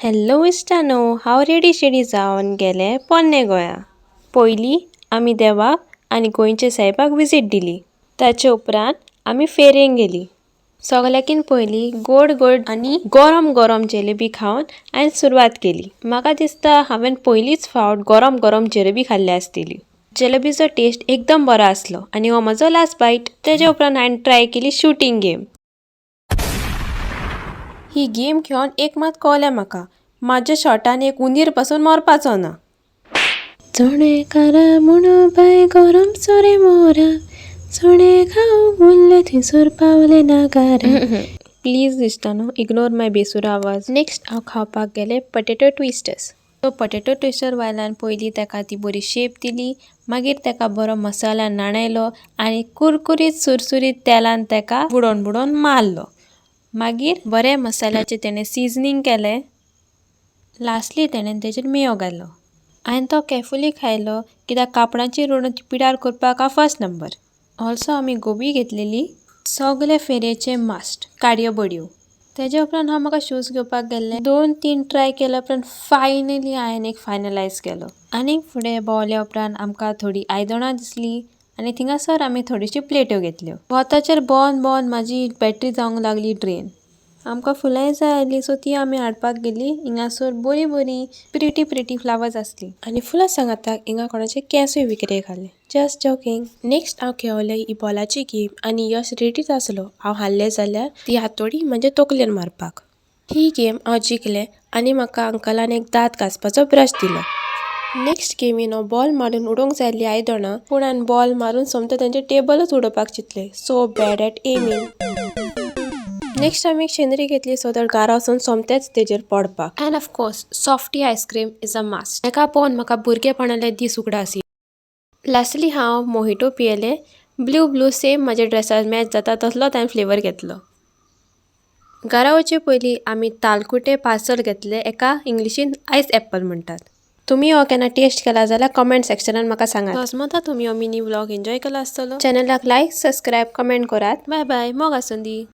Hello इश्टानो, हांव ready शेडी जावन गेलें पोन्ने गोंया. पयलीं आमी देवाक आनी गोंयच्या सायबाक विजीट दिली. ताचे उपरांत आमी फेरयेक गेली. सगल्याकीन पयलीं गोड गोड आनी गरम गरम जलेबी खावन हांवें सुरवात केली. म्हाका दिसता हांवें पयलींच फावट गरम गरम जलेबी खाल्ली आसतली. जलेबीचो टेस्ट एकदम बरो आसलो आनी हो म्हजो लास्ट बायट. तेजे उपरांत हांवें ट्राय केली शूटिंग गेम. ही गेम खेळोन एक मात कळलें म्हाका, माझ्या शॉटान एक उंदीर पासून मरपाचो ना. चणे कारा म्हणो बाय गरम सोरे मोरा, चणे खावंक उरले थिंसूर पावले नागारा. प्लीज इश्टानो, इग्नोर माय बेसूर आवाज. नेक्स्ट हांव खावपाक गेलें potato twisters. So potato twister वायल्यान पयलीं ताका ती बरी शेप दिली, मागीर ताका बरो मसाल्यान नाणयलो आनी कुरकुरीत सुरसुरीत तेलान ताका बुडोवन बुडोवन मारलो. मागीर बरें मसाल्याचें तेणें सिजनींग केलें. लास्टली तेणें तेजेर मेयो घालो. हांवें तो कॅरफुली खायलो कित्याक कापडाची रोण पिड्यार करपाक हांव फर्स्ट नंबर. ऑल्सो आमी गोबी घेतलेली. सगळे फेरयेचे मास्ट काडयो बड्यो. तेजे उपरांत हांव म्हाका शूज घेवपाक गेल्लें. 2-3 ट्राय केल्या उपरांत फायनली हांवें एक फायनलायज केलो. आनीक फुडें भोंवल्या उपरांत आमकां थोडी आयदनां दिसलीं आनी थिंगासर आमी थोडीशी प्लेट्यो घेतल्यो. वताचेर भोंवन भोंवन म्हाजी बॅटरी जावंक लागली ड्रेन. आमकां फुलांय जाय आसली सो ती आमी हाडपाक गेली. हिंगासर बरी बरी प्रिटी फ्लावर्स आसली आनी फुलां सांगाताक हिंगा कोणाचे केंसूय विकरेक आसले. Just joking. नेक्स्ट हांव खेळलें ही बॉलाची गेम आनी यश रेडीच आसलो हांव हारलें जाल्यार ती हातोडी म्हणजे तकलेर मारपाक. ही गेम हांव जिखलें आनी म्हाका अंकलान एक दांत घासपाचो ब्रश दिलो. नेक्स्ट गेमीन हांव बॉल मारून उडोवंक जाय आसली आयदनां, पूण हांवें बॉल मारून सोमतें तेंचें टेबलच उडोवपाक चिंतलें. So bad at aiming. Next आमी एक शेंद्री घेतली सो दॅट घरा वचून सोमतेंच तेजेर पडपाक. And of course softy ice cream is a must. ताका पळोवन म्हाका भुरगेपणाले दीस उगडास आसली. लास्टली हांव मोहिटो पियेलें. ब्लू सेम म्हाज्या ड्रेसार मॅच जाता तसलोच हांवें फ्लेवर घेतलो. घरा वचे पयलीं आमी तालकुटे पार्सल घेतले, एका इंग्लिशीन आयस एप्पल म्हणटात. तुमी हो केन्ना टेस्ट केला जाल्यार कमेंट सेक्शनान म्हाका सांगात. समजा तुमी हो मिनी व्लॉग एन्जॉय केलो आसतलो. चॅनलाक लायक, सबस्क्रायब, कमेंट करात. बाय बाय, मोग आसूंदी.